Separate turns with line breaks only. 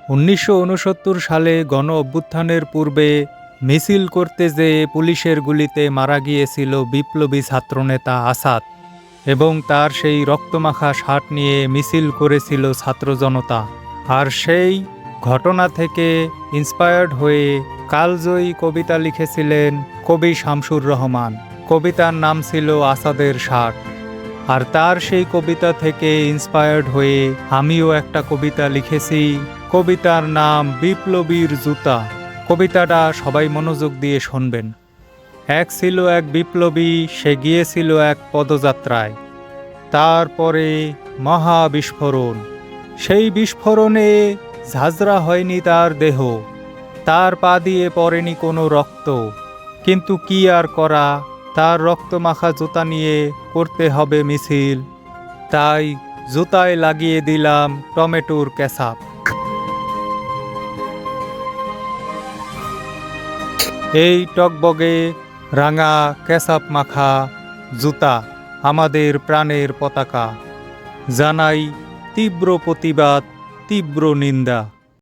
১৯৬৯ সালে গণ অভ্যুত্থানের পূর্বে মিছিল করতে যেয়ে পুলিশের গুলিতে মারা গিয়েছিল বিপ্লবী ছাত্রনেতা আসাদ এবং তার সেই রক্তমাখা শার্ট নিয়ে মিছিল করেছিল ছাত্র জনতা। আর সেই ঘটনা থেকে ইন্সপায়ার্ড হয়ে কালজয়ী কবিতা লিখেছিলেন কবি শামসুর রহমান। কবিতার নাম ছিল আসাদের শার্ট। আর তার সেই কবিতা থেকে ইন্সপায়ার্ড হয়ে আমিও একটা কবিতা লিখেছি। কবিতার নাম বিপ্লবীর জুতা। কবিতাটা সবাই মনোযোগ দিয়ে শুনবেন। এক ছিল এক বিপ্লবী, সে গিয়েছিল এক পদযাত্রায়। তারপরে মহা বিস্ফোরণ। সেই বিস্ফোরণে ঝাঁঝরা হয়নি তার দেহ, তার পা দিয়ে পড়েনি কোনো রক্ত। কিন্তু কি আর করা, তার রক্তমাখা জুতা নিয়ে করতে হবে মিছিল। তাই জুতায় লাগিয়ে দিলাম টমেটোর কেচাপ। এই টকবগে রাঙা কেচাপ মাখা জুতা আমাদের প্রাণের পতাকা। জানাই তীব্র প্রতিবাদ, তীব্র নিন্দা।